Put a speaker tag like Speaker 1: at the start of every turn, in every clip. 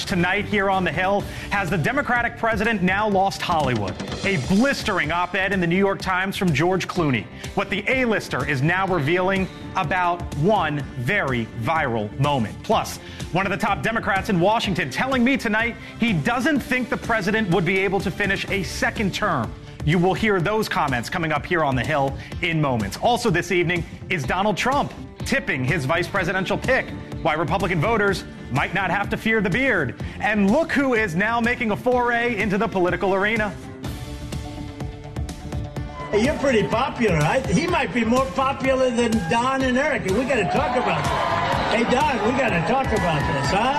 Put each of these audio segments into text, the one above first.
Speaker 1: Tonight here on the Hill, has the Democratic president now lost Hollywood? A blistering op-ed in the New York Times from George Clooney. What the A-lister is now revealing about one very viral moment. Plus, one of the top Democrats in Washington telling me tonight he doesn't think the president would be able to finish a second term. You will hear those comments coming up here on the Hill in moments. Also this evening is Donald Trump tipping his vice presidential pick, why Republican voters might not have to fear the beard. And look who is now making a foray into the political arena.
Speaker 2: Hey, you're pretty popular. He might be more popular than Don and Eric. We got to talk about this. Hey, Don, we got to talk about this, huh?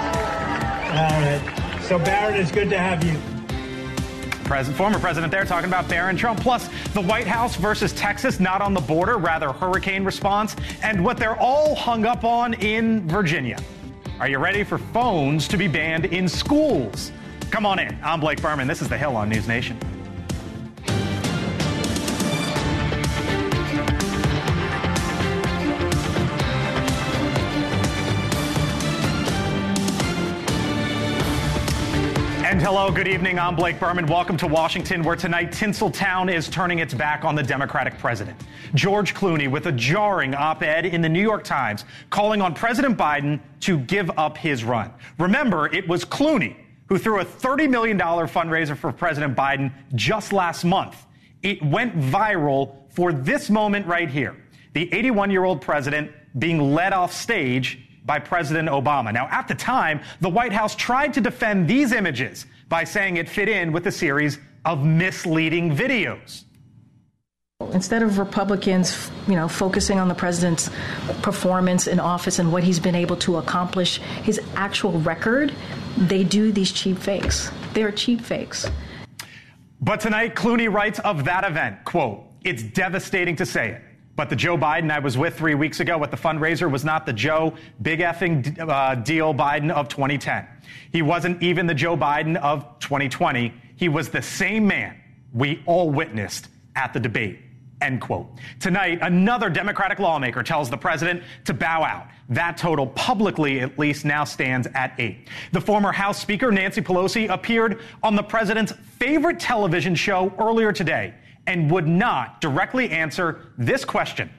Speaker 2: All right. So, Barron, it's good to have you.
Speaker 1: Former president there talking about Barron Trump. Plus, the White House versus Texas, not on the border, rather hurricane response, and what they're all hung up on in Virginia. Are you ready for phones to be banned in schools? Come on in. I'm Blake Berman. This is The Hill on NewsNation. And hello, good evening. I'm Blake Berman. Welcome to Washington, where tonight Tinseltown is turning its back on the Democratic president. George Clooney with a jarring op-ed in the New York Times calling on President Biden to give up his run. Remember, it was Clooney who threw a $30 million fundraiser for President Biden just last month. It went viral for this moment right here. The 81-year-old president being led off stage by President Obama. Now, at the time, the White House tried to defend these images by saying it fit in with a series of misleading videos.
Speaker 3: Instead of Republicans, focusing on the president's performance in office and what he's been able to accomplish, his actual record, they do these cheap fakes. They're cheap fakes.
Speaker 1: But tonight, Clooney writes of that event, quote, "It's devastating to say it, but the Joe Biden I was with 3 weeks ago at the fundraiser was not the Joe big effing deal Biden of 2010. He wasn't even the Joe Biden of 2020. He was the same man we all witnessed at the debate." End quote. Tonight, another Democratic lawmaker tells the president to bow out. That total, publicly at least, now stands at 8. The former House Speaker, Nancy Pelosi, appeared on the president's favorite television show earlier today and would not directly answer this question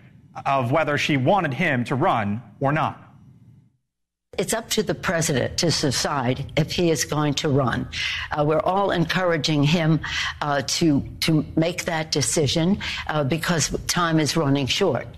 Speaker 1: of whether she wanted him to run or not.
Speaker 4: It's up to the president to decide if he is going to run. We're all encouraging him to make that decision because time is running short.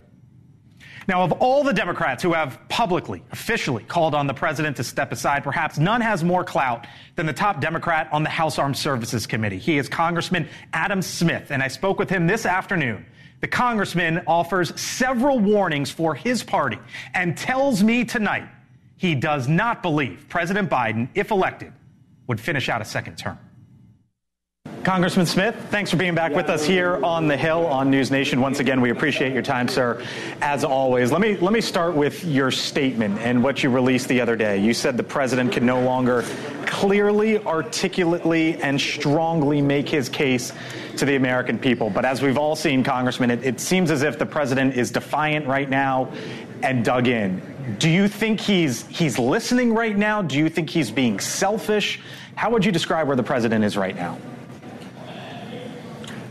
Speaker 1: Now, of all the Democrats who have publicly, officially called on the president to step aside, perhaps none has more clout than the top Democrat on the House Armed Services Committee. He is Congressman Adam Smith, and I spoke with him this afternoon. The congressman offers several warnings for his party and tells me tonight he does not believe President Biden, if elected, would finish out a second term. Congressman Smith, thanks for being back with us here on the Hill on NewsNation. Once again, we appreciate your time, sir, as always. Let me start with your statement and what you released the other day. You said the president can no longer clearly, articulately, and strongly make his case to the American people. But as we've all seen, Congressman, it seems as if the president is defiant right now and dug in. Do you think he's listening right now? Do you think he's being selfish? How would you describe where the president is right now?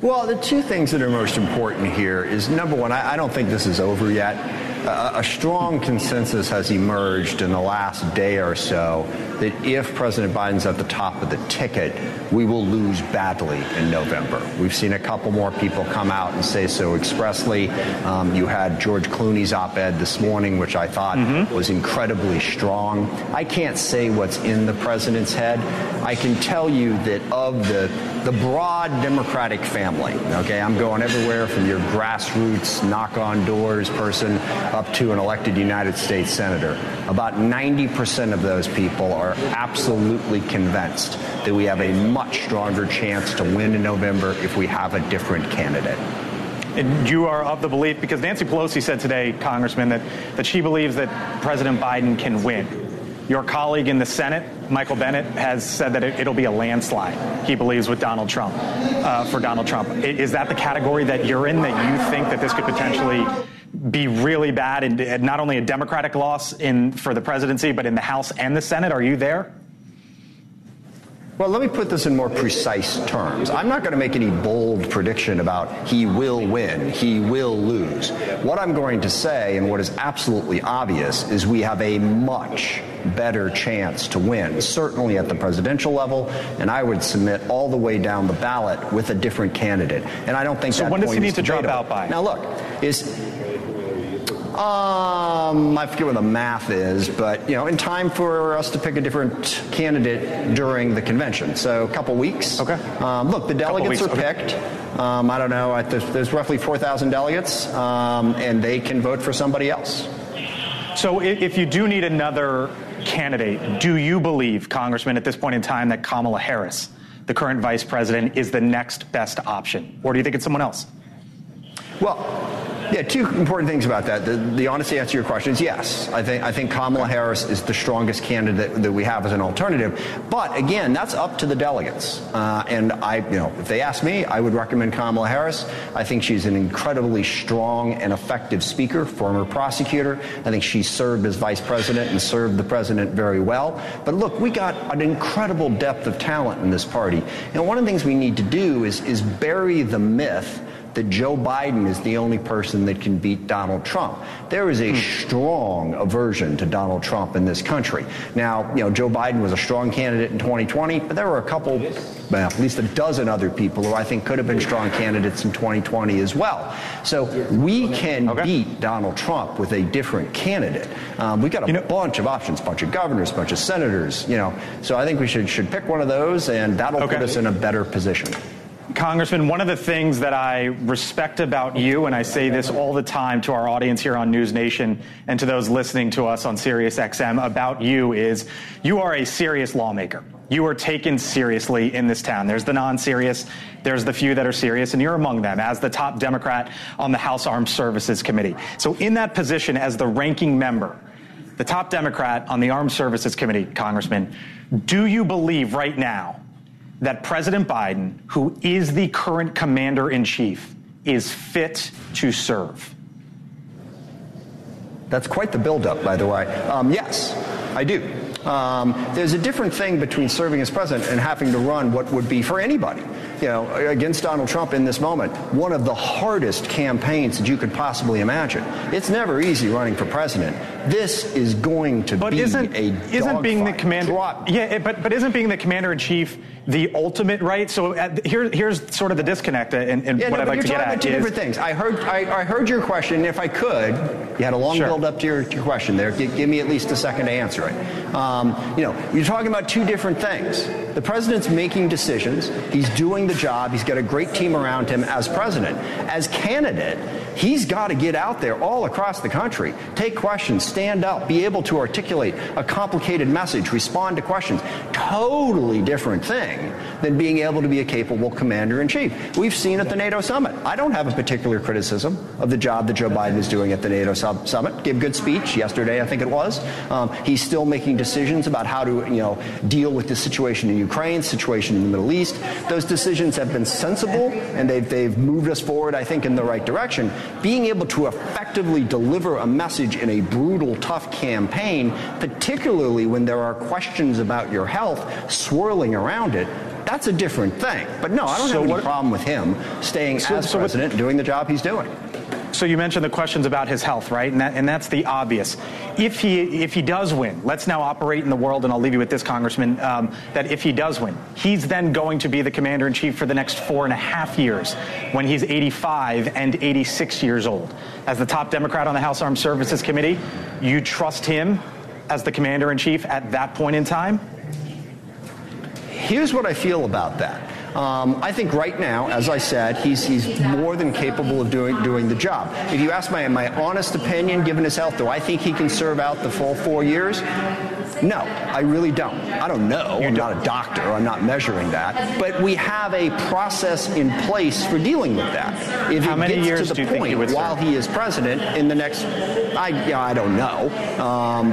Speaker 5: Well, the two things that are most important here is, number one, I don't think this is over yet. A strong consensus has emerged in the last day or so that if President Biden's at the top of the ticket, we will lose badly in November. We've seen a couple more people come out and say so expressly. You had George Clooney's op-ed this morning, which I thought was incredibly strong. I can't say what's in the president's head. I can tell you that of the broad Democratic family, okay, I'm going everywhere from your grassroots knock-on-doors person up to an elected United States senator. About 90% of those people are absolutely convinced that we have a much stronger chance to win in November if we have a different candidate.
Speaker 1: And you are of the belief, because Nancy Pelosi said today, Congressman, that she believes that President Biden can win. Your colleague in the Senate, Michael Bennet, has said that it'll be a landslide, he believes, with Donald Trump, for Donald Trump. Is that the category that you're in, that you think that this could potentially be really bad and not only a Democratic loss for the presidency, but in the House and the Senate? Are you there?
Speaker 5: Well, let me put this in more precise terms. I'm not going to make any bold prediction about he will win, he will lose. What I'm going to say, and what is absolutely obvious, is we have a much better chance to win, certainly at the presidential level, and I would submit all the way down the ballot with a different candidate. And I don't think
Speaker 1: so.
Speaker 5: That
Speaker 1: when does he need to
Speaker 5: debatable.
Speaker 1: drop out by?
Speaker 5: Now, look, I forget what the math is, but, in time for us to pick a different candidate during the convention. So a couple weeks.
Speaker 1: Okay.
Speaker 5: Look, the delegates are picked. I don't know. There's roughly 4,000 delegates, and they can vote for somebody else.
Speaker 1: So if you do need another candidate, do you believe, Congressman, at this point in time, that Kamala Harris, the current vice president, is the next best option? Or do you think it's someone else?
Speaker 5: Well, yeah, two important things about that. The honest answer to your question is yes. I think Kamala Harris is the strongest candidate that we have as an alternative. But again, that's up to the delegates. And if they ask me, I would recommend Kamala Harris. I think she's an incredibly strong and effective speaker, former prosecutor. I think she served as vice president and served the president very well. But look, we got an incredible depth of talent in this party. And one of the things we need to do is bury the myth that Joe Biden is the only person that can beat Donald Trump. There is a strong aversion to Donald Trump in this country. Now, Joe Biden was a strong candidate in 2020, but there were a couple, at least a dozen other people who I think could have been strong candidates in 2020 as well. So we can beat Donald Trump with a different candidate. We got a bunch of options, a bunch of governors, a bunch of senators, So I think we should pick one of those, and that'll put us in a better position.
Speaker 1: Congressman, one of the things that I respect about you, and I say this all the time to our audience here on NewsNation and to those listening to us on SiriusXM about you, is you are a serious lawmaker. You are taken seriously in this town. There's the non-serious, there's the few that are serious, and you're among them as the top Democrat on the House Armed Services Committee. So in that position as the ranking member, the top Democrat on the Armed Services Committee, Congressman, do you believe right now that President Biden, who is the current commander-in-chief, is fit to serve?
Speaker 5: That's quite the buildup, by the way. Yes, I do. There's a different thing between serving as president and having to run what would be, for anybody, against Donald Trump in this moment, one of the hardest campaigns that you could possibly imagine. It's never easy running for president. This is going to be
Speaker 1: isn't being the commander? But isn't being the commander-in-chief the ultimate right? So here's sort of the disconnect, and what I'd like to get at
Speaker 5: is two different things. I heard your question. If I could, you had a long build up to your question there. Give me at least a second to answer it. You're talking about two different things. The president's making decisions. He's doing the job. He's got a great team around him as president. As candidate, he's got to get out there all across the country, take questions, stand up, be able to articulate a complicated message, respond to questions. Totally different thing than being able to be a capable commander-in-chief. We've seen at the NATO summit. I don't have a particular criticism of the job that Joe Biden is doing at the NATO summit. Gave a good speech yesterday, I think it was. He's still making decisions about how to, deal with the situation in Ukraine, situation in the Middle East. Those decisions have been sensible, and they've moved us forward, I think, in the right direction. Being able to effectively deliver a message in a brutal, tough campaign, particularly when there are questions about your health swirling around it, that's a different thing. But no, I don't have any problem with him staying as president, doing the job he's doing.
Speaker 1: So you mentioned the questions about his health, right? And that's the obvious. If he does win, let's now operate in the world, and I'll leave you with this, Congressman, that if he does win, he's then going to be the commander-in-chief for the next 4.5 years when he's 85 and 86 years old. As the top Democrat on the House Armed Services Committee, you trust him as the commander-in-chief at that point in time?
Speaker 5: Here's what I feel about that. I think right now, as I said, he's more than capable of doing the job. If you ask my honest opinion, given his health, do I think he can serve out the full 4 years? No, I really don't. I don't know. I'm not a doctor. I'm not measuring that. But we have a process in place for dealing with that. If
Speaker 1: How many
Speaker 5: it
Speaker 1: years
Speaker 5: gets to
Speaker 1: do
Speaker 5: the
Speaker 1: you think he
Speaker 5: point
Speaker 1: would serve?
Speaker 5: while he is president in the next I don't know.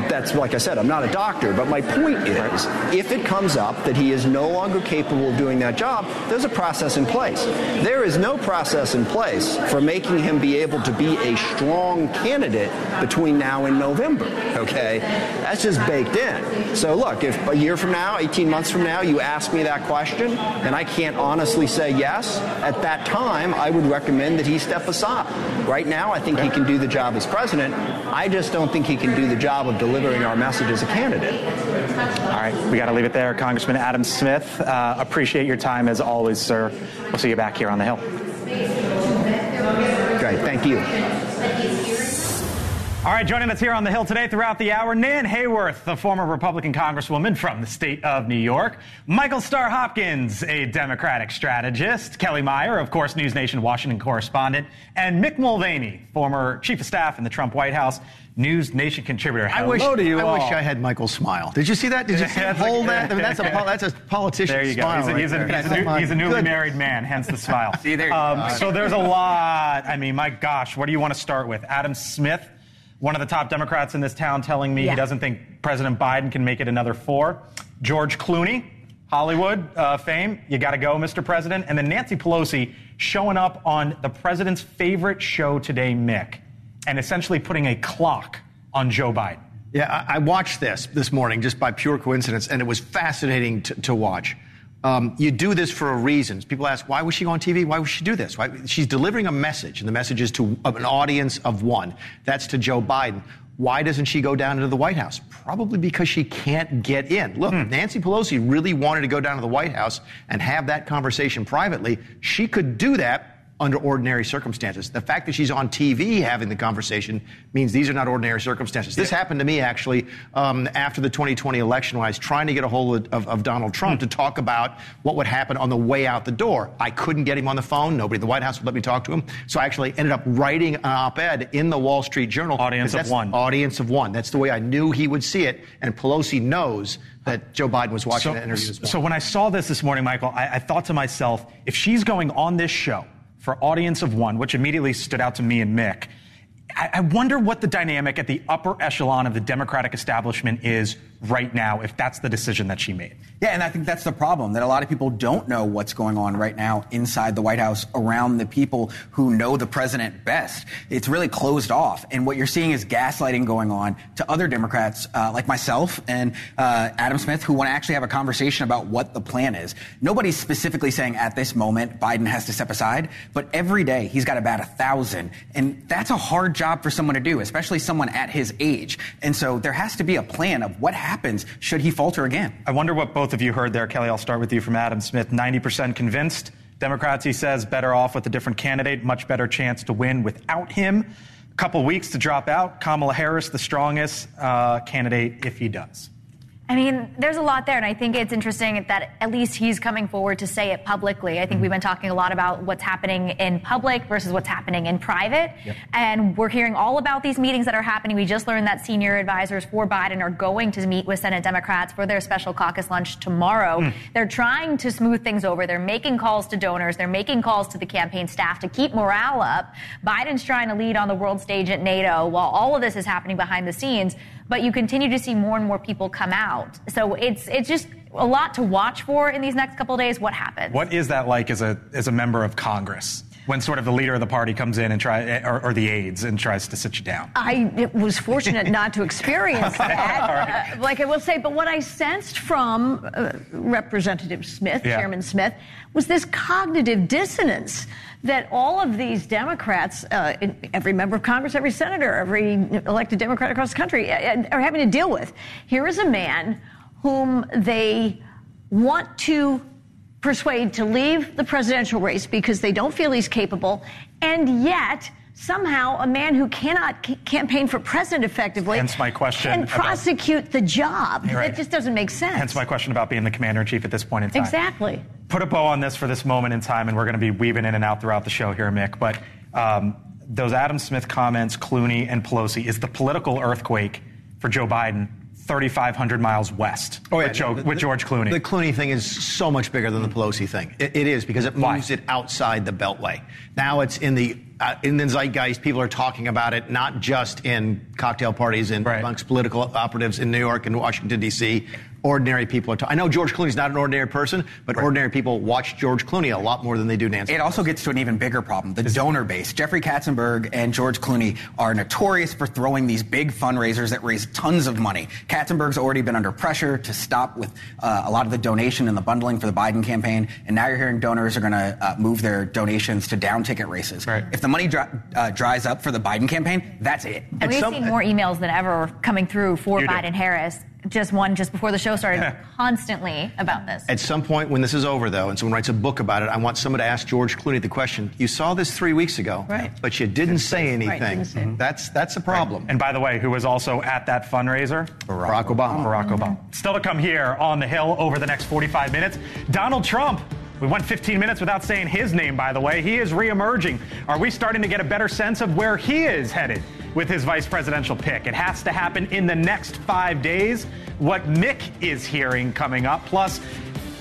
Speaker 5: That's, like I said, I'm not a doctor, but my point is, if it comes up that he is no longer capable of doing that job, there's a process in place. There is no process in place for making him be able to be a strong candidate between now and November, okay? That's just baked in. So look, if a year from now, 18 months from now, you ask me that question, and I can't honestly say yes, at that time, I would recommend that he step aside. Right now, I think he can do the job as president. I just don't think he can do the job of delivering our message as a candidate.
Speaker 1: All right, we got to leave it there. Congressman Adam Smith, appreciate your time as always, sir. We'll see you back here on the Hill.
Speaker 5: Great, thank you.
Speaker 1: All right, joining us here on the Hill today throughout the hour, Nan Hayworth, the former Republican Congresswoman from the state of New York, Michael Starr Hopkins, a Democratic strategist, Kelly Meyer, of course, NewsNation Washington correspondent, and Mick Mulvaney, former chief of staff in the Trump White House, NewsNation contributor. Hello to you all.
Speaker 6: I wish I had Michael's smile. Did you see that? Did you see him hold that? I mean, that's a politician's
Speaker 1: there you
Speaker 6: smile.
Speaker 1: Go. He's a newly married man, hence the smile.
Speaker 6: See, there you go.
Speaker 1: So there's a lot. I mean, my gosh, what do you want to start with? Adam Smith, one of the top Democrats in this town, telling me he doesn't think President Biden can make it another 4. George Clooney, Hollywood fame, you got to go, Mr. President. And then Nancy Pelosi showing up on the president's favorite show today, Mick, and essentially putting a clock on Joe Biden.
Speaker 6: Yeah, I watched this morning just by pure coincidence, and it was fascinating to watch. You do this for a reason. People ask, why was she on TV? Why would she do this? She's delivering a message, and the message is to an audience of one. That's to Joe Biden. Why doesn't she go down into the White House? Probably because she can't get in. Look, if Nancy Pelosi really wanted to go down to the White House and have that conversation privately, she could do that under ordinary circumstances. The fact that she's on TV having the conversation means these are not ordinary circumstances. This happened to me, actually, after the 2020 election when I was trying to get a hold of Donald Trump to talk about what would happen on the way out the door. I couldn't get him on the phone. Nobody in the White House would let me talk to him. So I actually ended up writing an op-ed in the Wall Street Journal.
Speaker 1: Audience of one.
Speaker 6: Audience of one. That's the way I knew he would see it. And Pelosi knows that Joe Biden was watching that interview as well.
Speaker 1: So when I saw this morning, Michael, I thought to myself, if she's going on this show for audience of one, which immediately stood out to me and Mick, I wonder what the dynamic at the upper echelon of the Democratic establishment is right now, if that's the decision that she made.
Speaker 7: Yeah, and I think that's the problem, that a lot of people don't know what's going on right now inside the White House around the people who know the president best. It's really closed off. And what you're seeing is gaslighting going on to other Democrats like myself and Adam Smith, who want to actually have a conversation about what the plan is. Nobody's specifically saying at this moment Biden has to step aside, but every day he's got about 1,000. And that's a hard job for someone to do, especially someone at his age. And so there has to be a plan of what happens should he falter again.
Speaker 1: I wonder what both of you heard there. Kelly, I'll start with you from Adam Smith. 90% convinced. Democrats, he says, better off with a different candidate, much better chance to win without him. A couple weeks to drop out. Kamala Harris, the strongest candidate if he does.
Speaker 8: I mean, there's a lot there, and I think it's interesting that at least he's coming forward to say it publicly. I think we've been talking a lot about what's happening in public versus what's happening in private, and we're hearing all about these meetings that are happening. We just learned that senior advisors for Biden are going to meet with Senate Democrats for their special caucus lunch tomorrow. They're trying to smooth things over. They're making calls to donors. They're making calls to the campaign staff to keep morale up. Biden's trying to lead on the world stage at NATO while all of this is happening behind the scenes. But you continue to see more and more people come out. So it's just a lot to watch for in these next couple of days. What happens?
Speaker 1: What is that like as a member of Congress when sort of the leader of the party comes in and or the aides and tries to sit you down?
Speaker 9: I was fortunate not to experience that, like I will say. But what I sensed from Representative Smith, Chairman Smith, was this cognitive dissonance that all of these Democrats, every member of Congress, every senator, every elected Democrat across the country are having to deal with. Here is a man whom they want to persuade to leave the presidential race because they don't feel he's capable, and yet somehow a man who cannot campaign for president effectively
Speaker 1: hence my question
Speaker 9: can prosecute the job.
Speaker 1: Right.
Speaker 9: That just doesn't make sense.
Speaker 1: Hence my question about being the commander-in-chief at this point in time.
Speaker 9: Exactly.
Speaker 1: Put a bow on this for this moment in time, and we're going to be weaving in and out throughout the show here, Mick. But those Adam Smith comments, Clooney and Pelosi, is the political earthquake for Joe Biden 3,500 miles west with George Clooney.
Speaker 6: The Clooney thing is so much bigger than the Pelosi thing. It is, because it moves it outside the Beltway. Now it's in the zeitgeist. People are talking about it, not just in cocktail parties and amongst political operatives in New York and Washington, D.C. Ordinary people are talking. I know George Clooney's not an ordinary person, but ordinary people watch George Clooney a lot more than they do Nancy.
Speaker 7: It also gets to an even bigger problem, the donor base. Jeffrey Katzenberg and George Clooney are notorious for throwing these big fundraisers that raise tons of money. Katzenberg's already been under pressure to stop with a lot of the donation and the bundling for the Biden campaign, and now you're hearing donors are going to move their donations to down-ticket races.
Speaker 1: Right.
Speaker 7: If the money dries up for the Biden campaign, that's it.
Speaker 8: And we've seen more emails than ever coming through for Biden-Harris. Just before the show started, constantly about this.
Speaker 6: At some point when this is over, though, and someone writes a book about it, I want someone to ask George Clooney the question, you saw this 3 weeks ago, but you didn't say anything. That's a problem.
Speaker 1: And by the way, who was also at that fundraiser?
Speaker 6: Barack Obama.
Speaker 1: Barack Obama. Still to come here on the Hill over the next 45 minutes, Donald Trump. We went 15 minutes without saying his name, by the way. He is reemerging. Are we starting to get a better sense of where he is headed with his vice presidential pick? It has to happen in the next 5 days. What Mick is hearing coming up. Plus,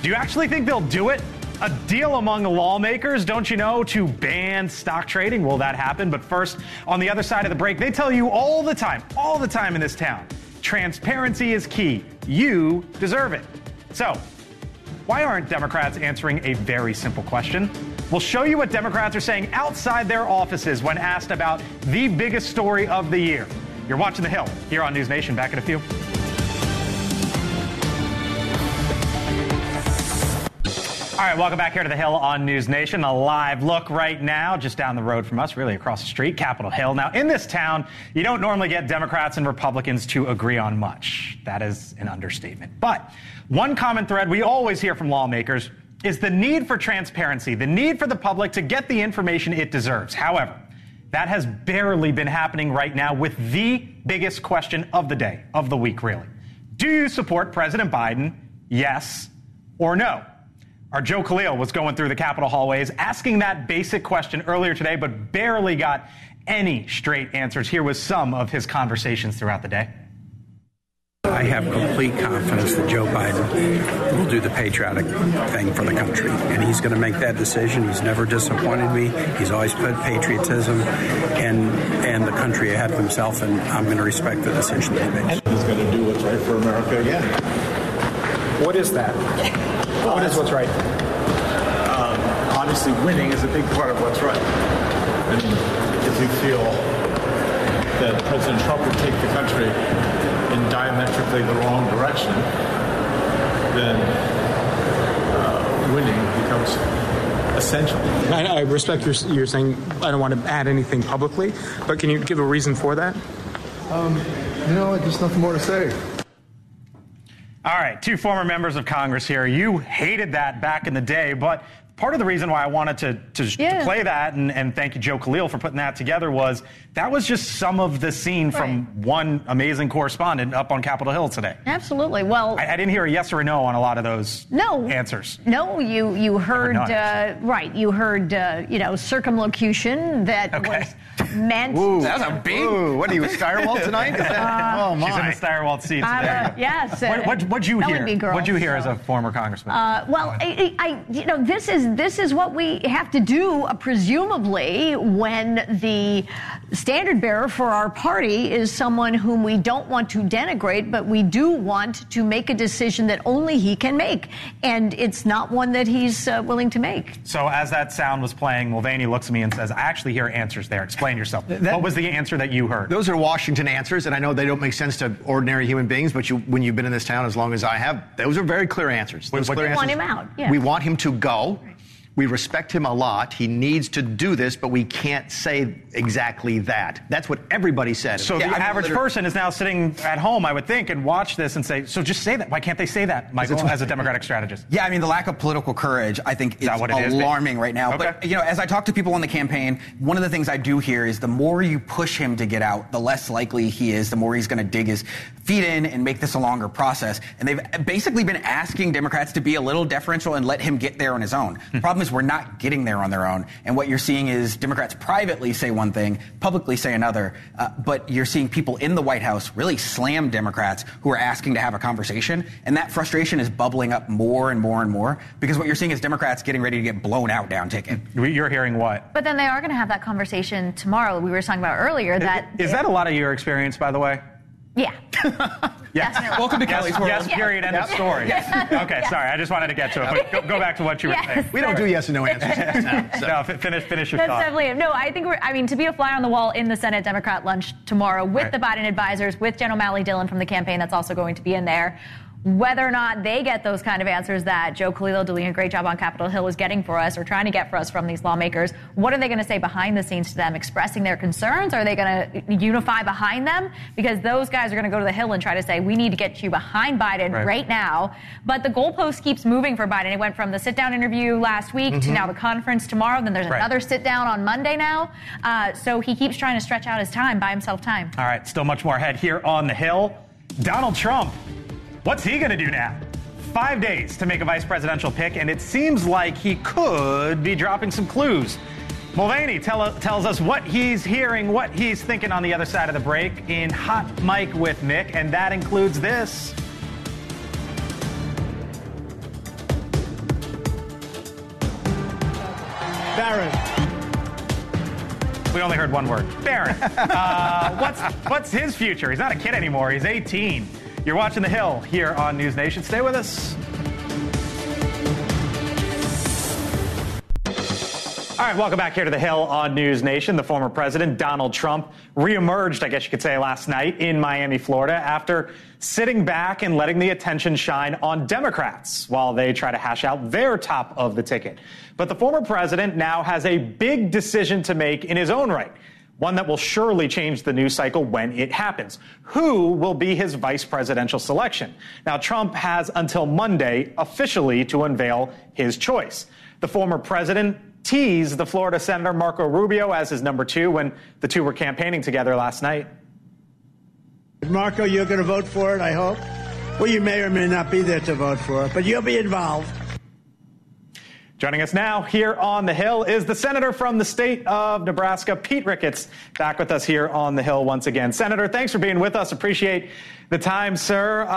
Speaker 1: do you actually think they'll do it? A deal among the lawmakers, don't you know, to ban stock trading? Will that happen? But first, on the other side of the break, they tell you all the time in this town, transparency is key. You deserve it. So, why aren't Democrats answering a very simple question? We'll show you what Democrats are saying outside their offices when asked about the biggest story of the year. You're watching The Hill here on NewsNation. Back in a few. All right, welcome back here to The Hill on NewsNation. A live look right now, just down the road from us, really across the street, Capitol Hill. Now, in this town, you don't normally get Democrats and Republicans to agree on much. That is an understatement. But one common thread we always hear from lawmakers is the need for transparency, the need for the public to get the information it deserves. However, that has barely been happening right now with the biggest question of the day, of the week, really. Do you support President Biden? Yes or no? Our Joe Khalil was going through the Capitol hallways asking that basic question earlier today, but barely got any straight answers. Here was some of his conversations throughout the day.
Speaker 10: I have complete confidence that Joe Biden will do the patriotic thing for the country, and he's going to make that decision. He's never disappointed me. He's always put patriotism and the country ahead of himself, and I'm going to respect the decision that he makes.
Speaker 11: He's going to do what's right for America again.
Speaker 12: What is that? What is what's right?
Speaker 11: Obviously, winning is a big part of what's right. I mean, if you feel that President Trump would take the country in diametrically the wrong direction, then winning becomes essential.
Speaker 12: I respect you're saying I don't want to add anything publicly, but can you give a reason for that?
Speaker 11: Just nothing more to say.
Speaker 1: All right, two former members of Congress here. You hated that back in the day, but part of the reason why I wanted to play that, and thank you, Joe Khalil, for putting that together, was that was just some of the scene from one amazing correspondent up on Capitol Hill today.
Speaker 9: Absolutely. Well,
Speaker 1: I didn't hear a yes or a no on a lot of those answers.
Speaker 9: No, you heard, you heard, circumlocution that was meant.
Speaker 6: Ooh, that was a big. Ooh, what are you, a Steyerwald tonight?
Speaker 1: Oh my! She's in the Steyerwald seat today.
Speaker 9: Yes.
Speaker 1: What'd you hear? What'd you hear as a former congressman?
Speaker 9: This is what we have to do, presumably, when the standard bearer for our party is someone whom we don't want to denigrate, but we do want to make a decision that only he can make, and it's not one that he's willing to make.
Speaker 1: So as that sound was playing, Mulvaney looks at me and says, I actually hear answers there. Explain yourself. What was the answer that you heard?
Speaker 6: Those are Washington answers, and I know they don't make sense to ordinary human beings, but when you've been in this town as long as I have, those are very clear answers.
Speaker 9: We want him out. Yeah.
Speaker 6: We want him to go. We respect him a lot. He needs to do this, but we can't say exactly that. That's what everybody said.
Speaker 1: So the average person is now sitting at home, I would think, and watch this and say, so just say that. Why can't they say that, Michael, as a Democratic strategist?
Speaker 7: Yeah, I mean, the lack of political courage, I think, is alarming right now.
Speaker 1: Okay.
Speaker 7: But, as I talk to people on the campaign, one of the things I do hear is the more you push him to get out, the less likely he is, the more he's going to dig his feet in and make this a longer process. And they've basically been asking Democrats to be a little deferential and let him get there on his own. The problem is is we're not getting there on their own. And what you're seeing is Democrats privately say one thing, publicly say another. But you're seeing people in the White House really slam Democrats who are asking to have a conversation. And that frustration is bubbling up more and more and more because what you're seeing is Democrats getting ready to get blown out down ticket.
Speaker 1: You're hearing what?
Speaker 8: But then they are going to have that conversation tomorrow. We were talking about earlier
Speaker 1: Is that a lot of your experience, by the way?
Speaker 8: Yeah.
Speaker 1: Yes.
Speaker 8: Definitely.
Speaker 7: Welcome to Kelly's world.
Speaker 1: Yes, period, end of story. Okay, sorry, I just wanted to get to it. But go back to what you were saying.
Speaker 6: We don't do yes and no answers now. So.
Speaker 1: No, finish your
Speaker 8: That's
Speaker 1: thought.
Speaker 8: definitely it. No, I think to be a fly on the wall in the Senate Democrat lunch tomorrow with the Biden advisors, with Jen O'Malley Dillon from the campaign that's also going to be in there. Whether or not they get those kind of answers that Joe Khalil doing a great job on Capitol Hill is getting for us or trying to get for us from these lawmakers, what are they going to say behind the scenes to them, expressing their concerns? Are they going to unify behind them? Because those guys are going to go to the Hill and try to say, we need to get you behind Biden right now. But the goalpost keeps moving for Biden. It went from the sit-down interview last week to now the conference tomorrow. Then there's another sit-down on Monday now. So he keeps trying to stretch out his time, buy himself time.
Speaker 1: All right, still much more ahead here on the Hill. Donald Trump. What's he going to do now? 5 days to make a vice presidential pick, and it seems like he could be dropping some clues. Mulvaney tells us what he's hearing, what he's thinking on the other side of the break in Hot Mic with Nick, and that includes this.
Speaker 2: Barron.
Speaker 1: We only heard one word. Barron. What's his future? He's not a kid anymore. He's 18. You're watching The Hill here on NewsNation. Stay with us. All right, welcome back here to The Hill on NewsNation. The former president, Donald Trump, reemerged, I guess you could say, last night in Miami, Florida, after sitting back and letting the attention shine on Democrats while they try to hash out their top of the ticket. But the former president now has a big decision to make in his own right. One that will surely change the news cycle when it happens. Who will be his vice presidential selection? Now, Trump has until Monday officially to unveil his choice. The former president teased the Florida Senator Marco Rubio as his number two when the two were campaigning together last night.
Speaker 2: Marco, you're going to vote for it, I hope. Well, you may or may not be there to vote for it, but you'll be involved.
Speaker 1: Joining us now here on The Hill is the senator from the state of Nebraska, Pete Ricketts, back with us here on The Hill once again. Senator, thanks for being with us. Appreciate the time, sir.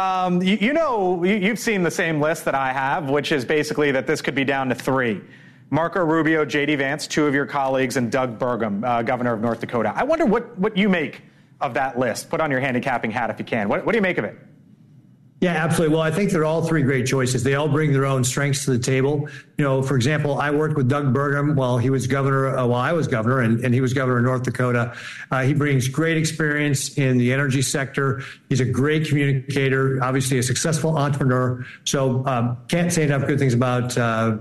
Speaker 1: You've seen the same list that I have, which is basically that this could be down to three. Marco Rubio, J.D. Vance, two of your colleagues, and Doug Burgum, governor of North Dakota. I wonder what you make of that list. Put on your handicapping hat if you can. What do you make of it?
Speaker 13: Yeah, absolutely. Well, I think they're all three great choices. They all bring their own strengths to the table. You know, for example, I worked with Doug Burgum while he was governor, while I was governor, and he was governor of North Dakota. He brings great experience in the energy sector. He's a great communicator, obviously a successful entrepreneur. So can't say enough good things about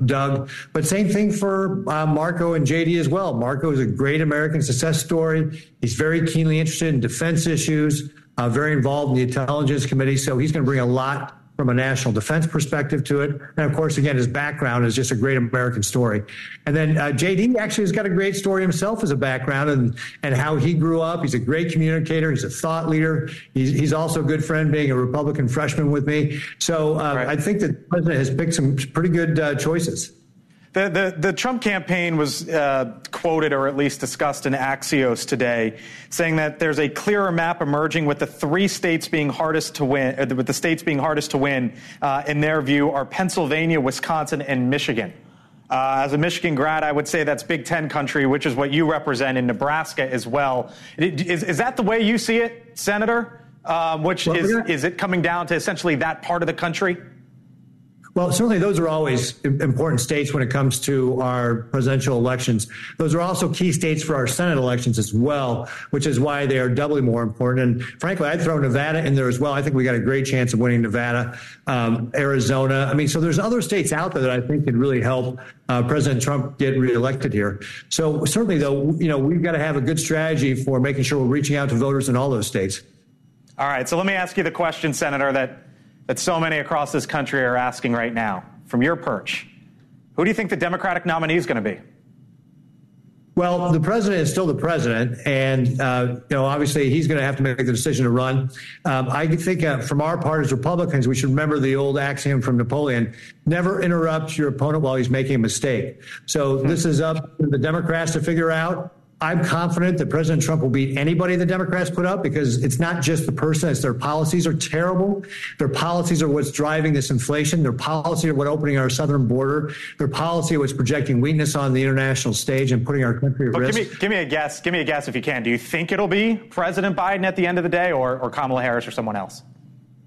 Speaker 13: Doug. But same thing for Marco and JD as well. Marco is a great American success story. He's very keenly interested in defense issues. Very involved in the Intelligence Committee, so he's going to bring a lot from a national defense perspective to it. And of course, again, his background is just a great American story. And then JD actually has got a great story himself as a background and how he grew up. He's a great communicator. He's a thought leader. He's also a good friend, being a Republican freshman with me. So I think that the president has picked some pretty good choices.
Speaker 1: The Trump campaign was quoted, or at least discussed in Axios today, saying that there's a clearer map emerging with the three states being hardest to win. With the states being hardest to win, in their view, are Pennsylvania, Wisconsin, and Michigan. As a Michigan grad, I would say that's Big Ten country, which is what you represent in Nebraska as well. Is that the way you see it, Senator? Is it coming down to essentially that part of the country?
Speaker 13: Well, certainly those are always important states when it comes to our presidential elections. Those are also key states for our Senate elections as well, which is why they are doubly more important. And frankly, I'd throw Nevada in there as well. I think we got a great chance of winning Nevada, Arizona. I mean, so there's other states out there that I think could really help President Trump get reelected here. So certainly, though, we've got to have a good strategy for making sure we're reaching out to voters in all those states.
Speaker 1: All right. So let me ask you the question, Senator, that so many across this country are asking right now, from your perch. Who do you think the Democratic nominee is going to be?
Speaker 13: Well, the president is still the president, and obviously he's going to have to make the decision to run. I think from our part as Republicans, we should remember the old axiom from Napoleon: never interrupt your opponent while he's making a mistake. So this is up to the Democrats to figure out. I'm confident that President Trump will beat anybody the Democrats put up, because it's not just the person, it's their policies are terrible. Their policies are what's driving this inflation. Their policy are what opening our southern border. Their policy are what's projecting weakness on the international stage and putting our country at risk.
Speaker 1: Give me a guess. Give me a guess if you can. Do you think it'll be President Biden at the end of the day, or Kamala Harris or someone else?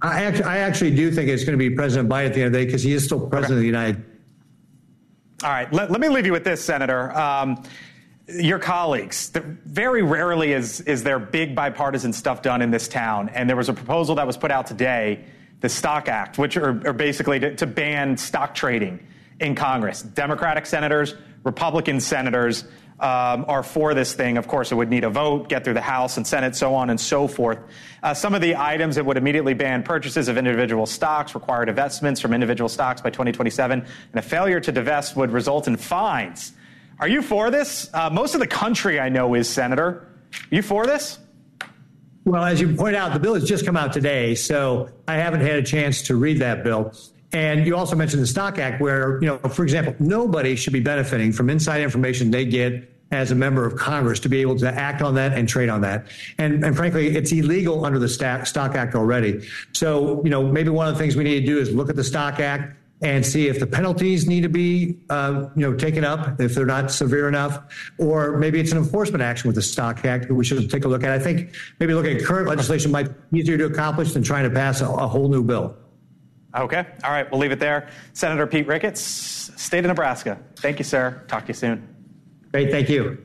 Speaker 13: I actually do think it's going to be President Biden at the end of the day, because he is still president of the United States.
Speaker 1: All right. Let me leave you with this, Senator. Your colleagues, very rarely is there big bipartisan stuff done in this town. And there was a proposal that was put out today, the Stock Act, which are basically to ban stock trading in Congress. Democratic senators, Republican senators are for this thing. Of course, it would need a vote, get through the House and Senate, so on and so forth. Some of the items, it would immediately ban purchases of individual stocks, require divestments from individual stocks by 2027, and a failure to divest would result in fines. Are you for this? Most of the country, I know, is, Senator. Are you for this?
Speaker 13: Well, as you point out, the bill has just come out today, so I haven't had a chance to read that bill. And you also mentioned the Stock Act, where, for example, nobody should be benefiting from inside information they get as a member of Congress to be able to act on that and trade on that. And frankly, it's illegal under the Stock Act already. So, maybe one of the things we need to do is look at the Stock Act and see if the penalties need to be, taken up, if they're not severe enough, or maybe it's an enforcement action with the Stock Act that we should take a look at. I think maybe looking at current legislation might be easier to accomplish than trying to pass a whole new bill.
Speaker 1: Okay. All right. We'll leave it there. Senator Pete Ricketts, State of Nebraska. Thank you, sir. Talk to you soon.
Speaker 13: Great. Thank you.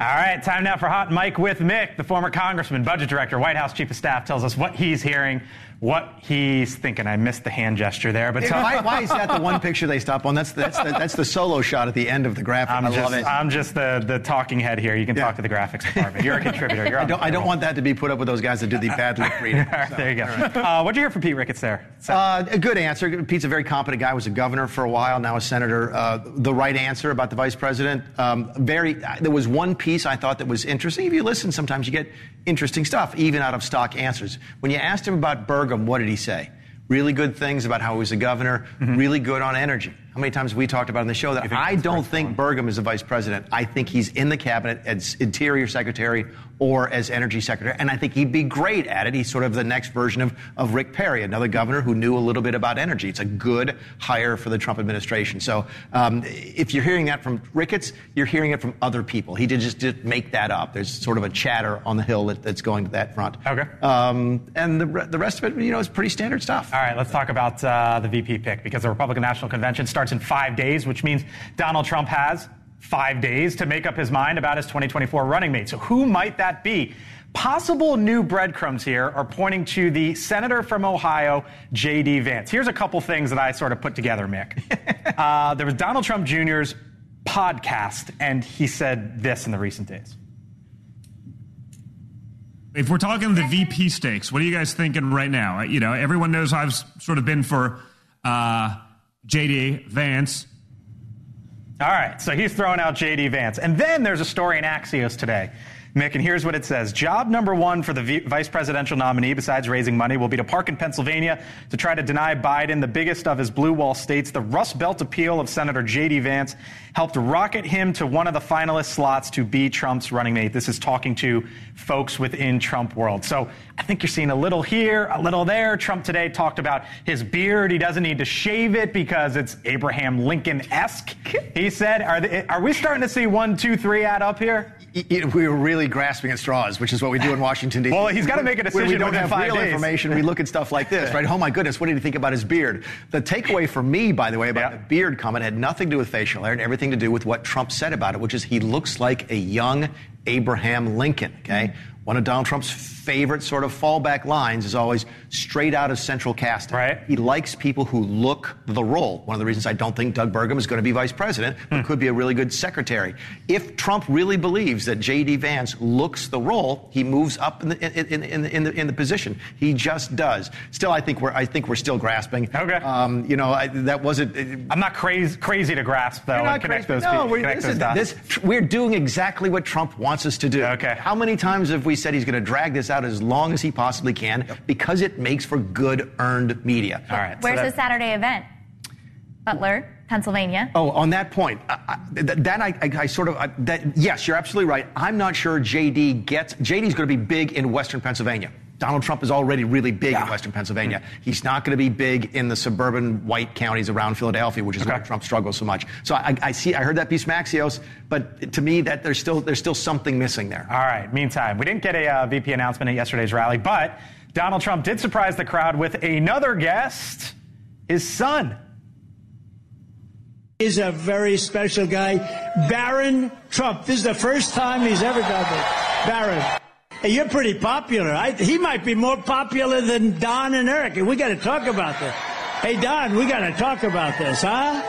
Speaker 1: All right, time now for Hot Mike with Mick, the former congressman, budget director, White House chief of staff, tells us what he's hearing, what he's thinking. I missed the hand gesture there, but
Speaker 6: why is that the one picture they stop on? That's the solo shot at the end of the graphic. I love it.
Speaker 1: I'm just the talking head here. You can talk to the graphics department. You're a contributor.
Speaker 6: I don't want that to be put up with those guys that do the bad lip reading.
Speaker 1: So. There you go. Right. What'd you hear from Pete Ricketts there?
Speaker 6: A good answer. Pete's a very competent guy. Was a governor for a while, now a senator. The right answer about the vice president. There was one piece I thought that was interesting. If you listen, sometimes you get interesting stuff, even out of stock answers. When you asked him about Burgum, what did he say? Really good things about how he was a governor, really good on energy. How many times have we talked about on the show that I don't think Burgum is a vice president. I think he's in the cabinet as Interior Secretary or as Energy Secretary, and I think he'd be great at it. He's sort of the next version of Rick Perry, another governor who knew a little bit about energy. It's a good hire for the Trump administration. So if you're hearing that from Ricketts, you're hearing it from other people. He didn't make that up. There's sort of a chatter on the Hill that's going to that front.
Speaker 1: Okay.
Speaker 6: And the rest of it, is pretty standard stuff.
Speaker 1: All right, let's talk about the VP pick, because the Republican National Convention starts in 5 days, which means Donald Trump has 5 days to make up his mind about his 2024 running mate. So who might that be? Possible new breadcrumbs here are pointing to the senator from Ohio, J.D. Vance. Here's a couple things that I sort of put together, Mick. There was Donald Trump Jr.'s podcast, and he said this in the recent days.
Speaker 14: If we're talking the VP stakes, what are you guys thinking right now? Everyone knows I've sort of been for J.D. Vance.
Speaker 1: All right, so he's throwing out J.D. Vance. And then there's a story in Axios today, Mick, and here's what it says. Job number one for the vice presidential nominee, besides raising money, will be to park in Pennsylvania to try to deny Biden the biggest of his blue wall states. The Rust Belt appeal of Senator J.D. Vance helped rocket him to one of the finalist slots to be Trump's running mate. This is talking to folks within Trump world. So I think you're seeing a little here, a little there. Trump today talked about his beard. He doesn't need to shave it because it's Abraham Lincoln-esque. He said, are we starting to see 1, 2, 3 add up here?
Speaker 6: We were really grasping at straws, which is what we do in Washington, D.C.
Speaker 1: Well, he's got to make a decision.
Speaker 6: When we don't have real
Speaker 1: 5 days.
Speaker 6: information, we look at stuff like this, right? Oh, my goodness, what did he think about his beard? The takeaway for me, by the way, about the beard comment had nothing to do with facial hair and everything to do with what Trump said about it, which is he looks like a young Abraham Lincoln, okay? one of Donald Trump's favorite sort of fallback lines is always straight out of central casting.
Speaker 1: Right.
Speaker 6: He likes people who look the role. One of the reasons I don't think Doug Burgum is going to be vice president, but could be a really good secretary. If Trump really believes that J.D. Vance looks the role, he moves up in the position. He just does. Still, I think we're still grasping.
Speaker 1: Okay.
Speaker 6: That wasn't.
Speaker 1: I'm not crazy to grasp though. And connect those dots.
Speaker 6: We're doing exactly what Trump wants us to do.
Speaker 1: Okay.
Speaker 6: How many times have we said he's going to drag this out as long as he possibly can because it makes for good earned media?
Speaker 1: All right.
Speaker 8: Where's the Saturday event? Butler, Pennsylvania.
Speaker 6: Oh, on that point, yes, you're absolutely right. I'm not sure JD's going to be big in Western Pennsylvania. Donald Trump is already really big in Western Pennsylvania. He's not going to be big in the suburban white counties around Philadelphia, which is where Trump struggles so much. So I heard that piece from Axios, but to me that there's still something missing there.
Speaker 1: All right. Meantime, we didn't get a VP announcement at yesterday's rally, but Donald Trump did surprise the crowd with another guest, his son.
Speaker 2: He's a very special guy, Barron Trump. This is the first time he's ever done this. Barron. Hey, you're pretty popular. He might be more popular than Don and Eric. We got to talk about this. Hey, Don, we got to talk about this, huh?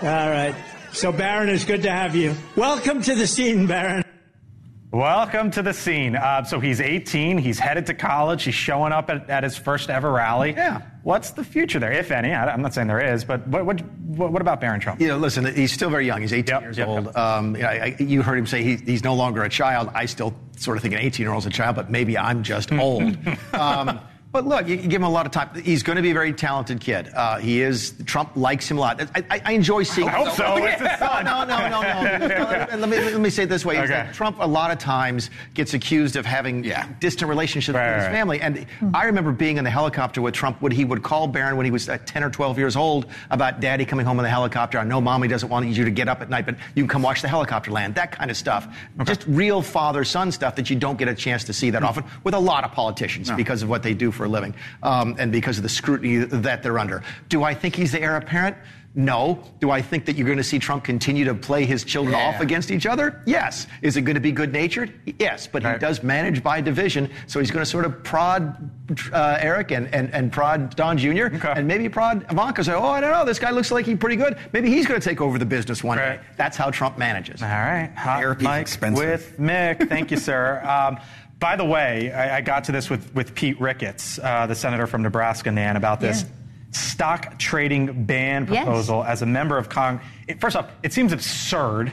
Speaker 2: All right. So, Barron, it's good to have you. Welcome to the scene, Barron.
Speaker 1: Welcome to the scene. So he's 18. He's headed to college. He's showing up at his first ever rally.
Speaker 6: Yeah.
Speaker 1: What's the future there, if any? I'm not saying there is, but what about Barron Trump?
Speaker 6: Listen, he's still very young. He's 18 years old. You heard him say he's no longer a child. I still sort of think an 18-year-old's a child, but maybe I'm just old. But look, you give him a lot of time. He's going to be a very talented kid. He is. Trump likes him a lot. I enjoy seeing.
Speaker 1: I hope so. It's his son.
Speaker 6: No. Let me say it this way: is that Trump a lot of times gets accused of having distant relationships with his family. And I remember being in the helicopter with Trump when he would call Barron when he was 10 or 12 years old about Daddy coming home in the helicopter. I know Mommy doesn't want you to get up at night, but you can come watch the helicopter land. That kind of stuff. Just real father-son stuff that you don't get a chance to see that often with a lot of politicians because of what they do for a living, and because of the scrutiny that they're under. Do I think he's the heir apparent? No. Do I think that you're going to see Trump continue to play his children off against each other? Yes. Is it going to be good-natured? Yes. But he does manage by division, so he's going to sort of prod Eric and prod Don Jr. And maybe prod Ivanka. Say, I don't know, this guy looks like he's pretty good. Maybe he's going to take over the business one day. That's how Trump manages.
Speaker 1: All right. Hot Mike with Mick. Thank you, sir. By the way, I got to this with Pete Ricketts, the senator from Nebraska, Nan, about this stock trading ban proposal as a member of Congress. First off, it seems absurd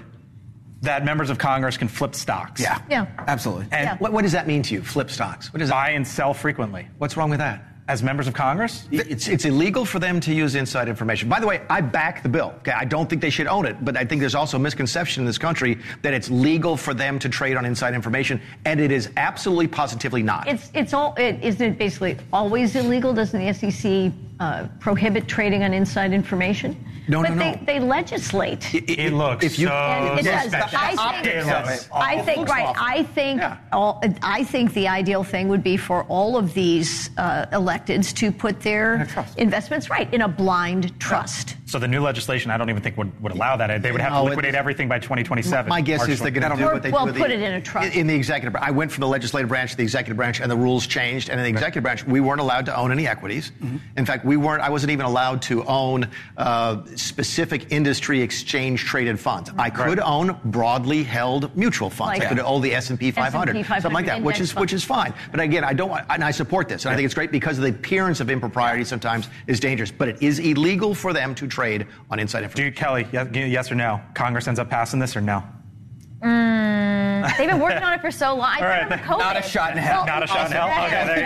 Speaker 1: that members of Congress can flip stocks.
Speaker 6: Yeah. Absolutely. And what does that mean to you, flip stocks? What does that
Speaker 1: buy and sell frequently.
Speaker 6: What's wrong with that?
Speaker 1: As members of Congress?
Speaker 6: It's illegal for them to use inside information. By the way, I back the bill. Okay, I don't think they should own it, but I think there's also a misconception in this country that it's legal for them to trade on inside information, and it is absolutely positively not.
Speaker 9: Isn't it basically always illegal? Doesn't the SEC prohibit trading on inside information?
Speaker 6: No.
Speaker 9: They legislate.
Speaker 1: It looks
Speaker 9: it does. I think the ideal thing would be for all of these electeds to put their investments in a blind trust.
Speaker 1: So the new legislation, I don't even think would allow that. They would have to liquidate everything by 2027.
Speaker 6: My guess is they're going to do what they do.
Speaker 9: Put it in a trust.
Speaker 6: In the executive, I went from the legislative branch to the executive branch, and the rules changed. And in the executive branch, we weren't allowed to own any equities. In fact, I wasn't even allowed to own specific industry exchange traded funds. I could own broadly held mutual funds. I could own the S&P 500, something like that, which is fine. But again, I support this, and I think it's great because of the appearance of impropriety sometimes is dangerous. But it is illegal for them to trade on inside information.
Speaker 1: Kelly, yes or no? Congress ends up passing this or no?
Speaker 8: They've been working on it for so long.
Speaker 7: Not a shot in hell.
Speaker 1: Not a shot in hell? Okay, there you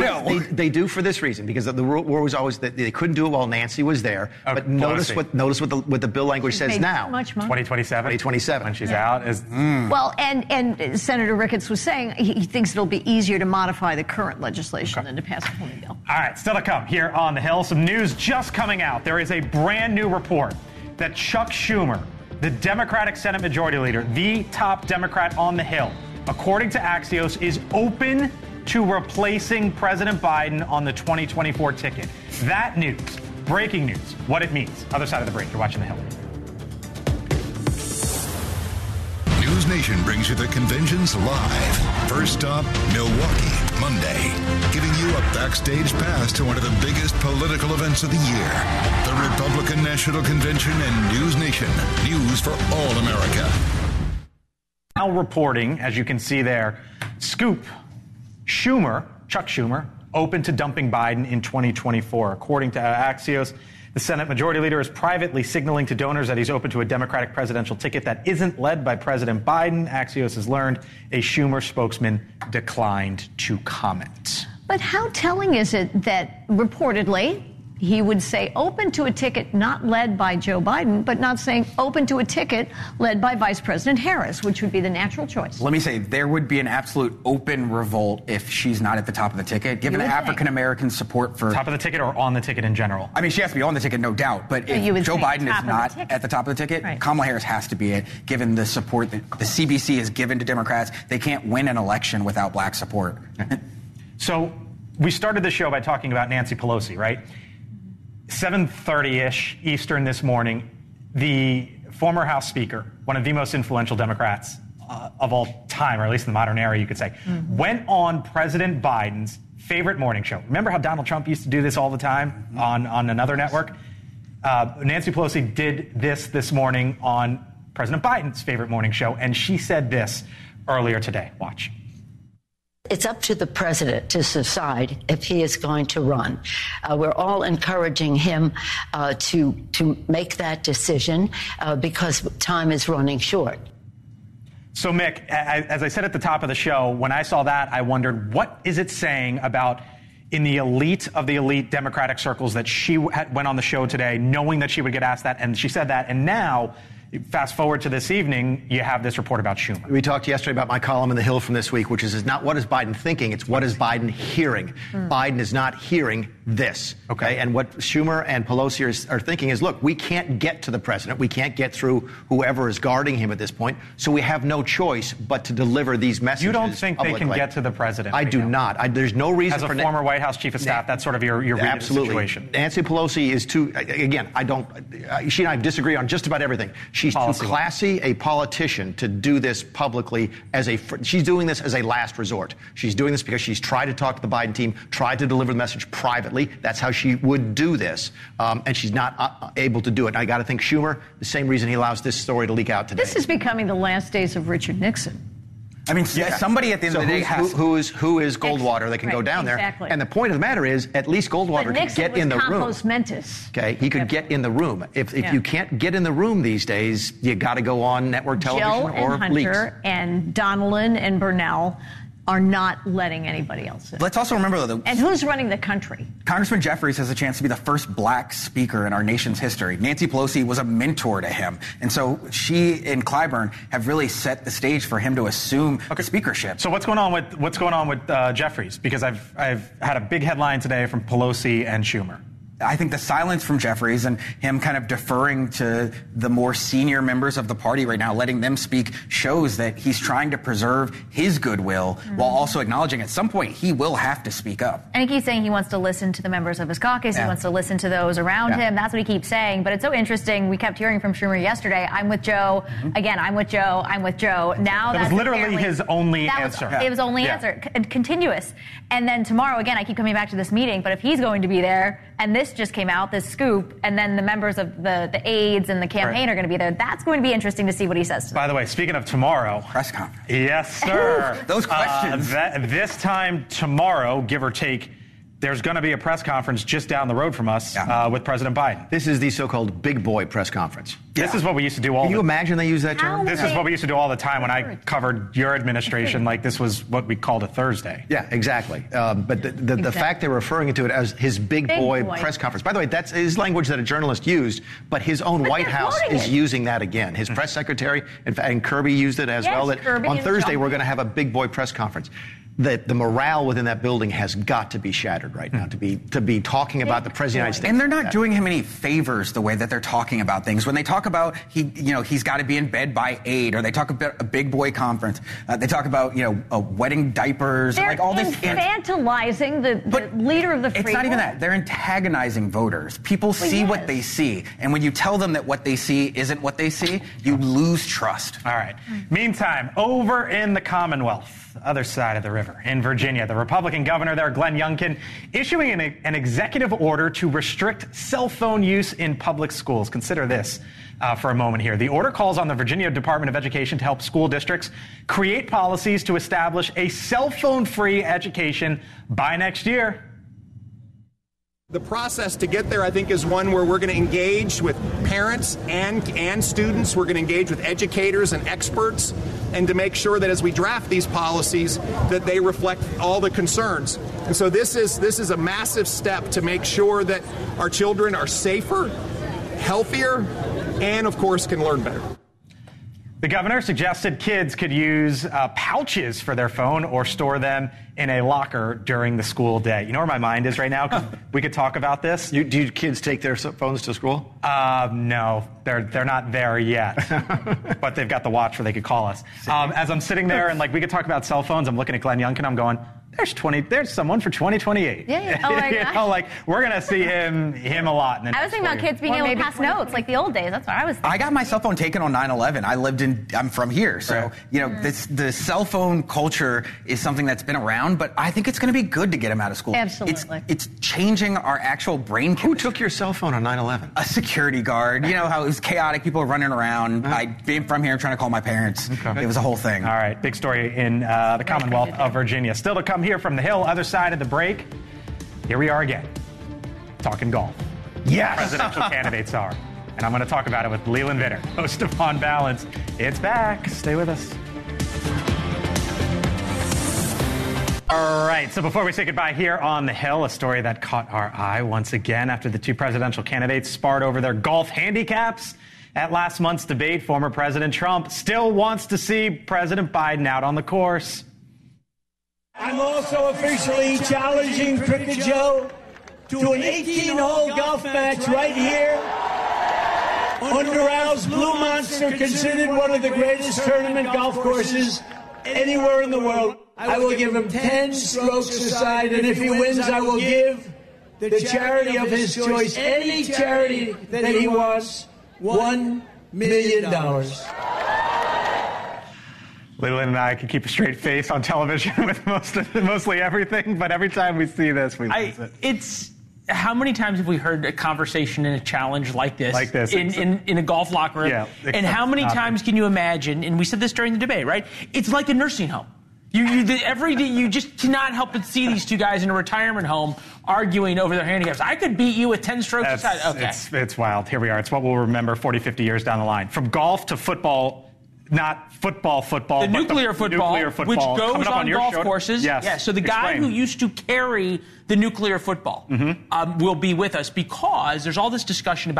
Speaker 1: go.
Speaker 6: No, they do for this reason, because the rule was always that they couldn't do it while Nancy was there. But notice what the bill language says now.
Speaker 1: 2027 when she's out is.
Speaker 9: Well, and Senator Ricketts was saying he thinks it'll be easier to modify the current legislation than to pass a phony bill.
Speaker 1: All right, still to come here on the Hill. Some news just coming out. There is a brand new report that Chuck Schumer, the Democratic Senate Majority Leader, the top Democrat on the Hill, according to Axios, is open to replacing President Biden on the 2024 ticket. That news, breaking news, what it means. Other side of the break. You're watching The Hill.
Speaker 15: NewsNation brings you the conventions live. First stop, Milwaukee, Monday, giving you a backstage pass to one of the biggest political events of the year, the Republican National Convention and NewsNation, news for all America.
Speaker 1: Now reporting, as you can see there, scoop, Chuck Schumer, open to dumping Biden in 2024. According to Axios, the Senate Majority Leader is privately signaling to donors that he's open to a Democratic presidential ticket that isn't led by President Biden. Axios has learned a Schumer spokesman declined to comment.
Speaker 9: But how telling is it that reportedly he would say open to a ticket not led by Joe Biden, but not saying open to a ticket led by Vice President Harris, which would be the natural choice?
Speaker 7: Let me say, there would be an absolute open revolt if she's not at the top of the ticket, given the African-American support for...
Speaker 1: Top of the ticket or on the ticket in general?
Speaker 7: I mean, she has to be on the ticket, no doubt. But if Joe Biden is not at the top of the ticket, right, Kamala Harris has to be it, given the support that the CBC has given to Democrats. They can't win an election without black support.
Speaker 1: So we started the show by talking about Nancy Pelosi, right? 7:30-ish Eastern this morning, the former House Speaker, one of the most influential Democrats of all time, or at least in the modern era, you could say, went on President Biden's favorite morning show. Remember how Donald Trump used to do this all the time on another network? Nancy Pelosi did this morning on President Biden's favorite morning show, and she said this earlier today. Watch.
Speaker 4: It's up to the president to decide if he is going to run. We're all encouraging him to make that decision because time is running short.
Speaker 1: So, Mick, as I said at the top of the show, when I saw that, I wondered, what is it saying about in the elite of the elite Democratic circles that she went on the show today knowing that she would get asked that, and she said that, and now... Fast forward to this evening, you have this report about Schumer.
Speaker 6: We talked yesterday about my column in The Hill from this week, which is not what is Biden thinking, it's what is Biden hearing. Biden is not hearing this. Okay. And what Schumer and Pelosi are thinking is, look, we can't get to the president. We can't get through whoever is guarding him at this point. So we have no choice but to deliver these messages.
Speaker 1: You don't think
Speaker 6: publicly.
Speaker 1: They can get to the president?
Speaker 6: I do not. There's no reason
Speaker 1: As a former White House chief of staff, that's sort of your read of the situation.
Speaker 6: Nancy Pelosi is too, again, she and I disagree on just about everything. She's too classy a politician to do this publicly she's doing this as a last resort. She's doing this because she's tried to talk to the Biden team, tried to deliver the message privately. That's how she would do this. And she's not able to do it. And I got to think Schumer, the same reason he allows this story to leak out today.
Speaker 9: This is becoming the last days of Richard Nixon.
Speaker 7: I mean, somebody at the end of the day has...
Speaker 6: Who is Goldwater that can go down there? And the point of the matter is, at least Goldwater can get in the room.
Speaker 9: Mentis.
Speaker 6: Okay, he could get in the room. If you can't get in the room these days, you got to go on network television
Speaker 9: Jill
Speaker 6: or
Speaker 9: and Hunter and Donilon and Burnell are not letting anybody else in.
Speaker 7: Let's also remember, though,
Speaker 9: and who's running the country?
Speaker 7: Congressman Jeffries has a chance to be the first black speaker in our nation's history. Nancy Pelosi was a mentor to him. And so she and Clyburn have really set the stage for him to assume the speakership.
Speaker 1: So what's going on with Jeffries? Because I've had a big headline today from Pelosi and Schumer.
Speaker 7: I think the silence from Jeffries and him kind of deferring to the more senior members of the party right now, letting them speak, shows that he's trying to preserve his goodwill while also acknowledging at some point he will have to speak up.
Speaker 8: And he keeps saying he wants to listen to the members of his caucus. He wants to listen to those around him. That's what he keeps saying. But it's so interesting. We kept hearing from Schumer yesterday, I'm with Joe. Again, I'm with Joe. I'm with Joe. Now
Speaker 1: that was literally his only answer.
Speaker 8: It was only answer. Continuous. And then tomorrow, again, I keep coming back to this meeting, but if he's going to be there, and this just came out, this scoop, and then the members of the aides and the campaign are going to be there. That's going to be interesting to see what he says to them.
Speaker 1: By the way, speaking of tomorrow.
Speaker 7: Press conference.
Speaker 1: Yes, sir.
Speaker 7: Those questions.
Speaker 1: This time tomorrow, give or take, there's going to be a press conference just down the road from us with President Biden.
Speaker 6: This is the so-called big boy press conference.
Speaker 1: This is what we used to do all
Speaker 6: Can you imagine they use that term?
Speaker 1: This is what we used to do all the time when I covered your administration. Like, this was what we called a Thursday.
Speaker 6: Yeah, exactly. But the fact they're referring to it as his big boy press conference. By the way, that's his language that a journalist used, but his own White House is using that again. His press secretary and Kirby used it as well. That on Thursday we're going to have a big boy press conference. that the morale within that building has got to be shattered right now, to be talking about the President of the United States.
Speaker 7: And they're not doing him any favors the way that they're talking about things. When they talk about he's got to be in bed by 8, or they talk about a big boy conference, they talk about wedding diapers,
Speaker 9: they're
Speaker 7: like all this.
Speaker 9: Infantilizing the leader of the free
Speaker 7: It's not even that. They're antagonizing voters. People see what they see, and when you tell them that what they see isn't what they see, you lose trust.
Speaker 1: All right. Meantime, over in the Commonwealth, other side of the river, in Virginia, the Republican governor there, Glenn Youngkin, issuing an executive order to restrict cell phone use in public schools. Consider this for a moment here. The order calls on the Virginia Department of Education to help school districts create policies to establish a cell phone-free education by next year.
Speaker 16: The process to get there, I think, is one where we're going to engage with parents and students. We're going to engage with educators and experts, and to make sure that as we draft these policies, that they reflect all the concerns. And so this is a massive step to make sure that our children are safer, healthier, and, of course, can learn better.
Speaker 1: The governor suggested kids could use pouches for their phone or store them in a locker during the school day. You know where my mind is right now? 'Cause we could talk about this.
Speaker 6: Do kids take their phones to school?
Speaker 1: No, they're not there yet. But they've got the watch where they could call us. As I'm sitting there and we could talk about cell phones, I'm looking at Glenn Youngkin, I'm going, there's someone for 2028.
Speaker 8: Yeah. Oh my gosh.
Speaker 1: We're going to see him a lot.
Speaker 8: I was thinking about kids being able to pass notes like the old days. That's what I was thinking.
Speaker 7: I got my cell phone taken on 9/11. I'm from here. So, the cell phone culture is something that's been around, but I think it's going to be good to get them out of school.
Speaker 9: Absolutely.
Speaker 7: It's changing our actual brain chemistry.
Speaker 6: Who took your cell phone on 9/11?
Speaker 7: A security guard. You know how it was chaotic, people were running around. Being from here, trying to call my parents. Okay. It was a whole thing.
Speaker 1: All right, big story in the Commonwealth of Virginia. Still to come here from the Hill, other side of the break. Here we are again, talking golf.
Speaker 6: Yes.
Speaker 1: Presidential candidates are. And I'm going to talk about it with Leland Vitter, host of On Balance. It's back. Stay with us. All right, so before we say goodbye here on the Hill, a story that caught our eye once again after the two presidential candidates sparred over their golf handicaps. At last month's debate, former President Trump still wants to see President Biden out on the course.
Speaker 2: I'm also officially challenging Cricket Joe to an 18-hole golf match right here on Doral Blue Monster, considered one of the greatest tournament golf courses anywhere in the world. I will give him 10 strokes aside, and if he wins, I will give the charity of his choice, any charity that he wants, $1 million.
Speaker 1: Leland and I can keep a straight face on television with mostly everything, but every time we see this, we lose it.
Speaker 17: How many times have we heard a conversation and a challenge like this in a golf locker room?
Speaker 1: Yeah,
Speaker 17: and how many times can you imagine, and we said this during the debate, right? It's like a nursing home. Every day you just cannot help but see these two guys in a retirement home arguing over their handicaps. I could beat you with 10 strokes aside. Okay.
Speaker 1: It's wild. Here we are. It's what we'll remember 40, 50 years down the line. From golf to football. Not football,
Speaker 17: the nuclear football, which goes on golf courses.
Speaker 1: Yes.
Speaker 17: Yeah, so the guy who used to carry the nuclear football will be with us, because there's all this discussion about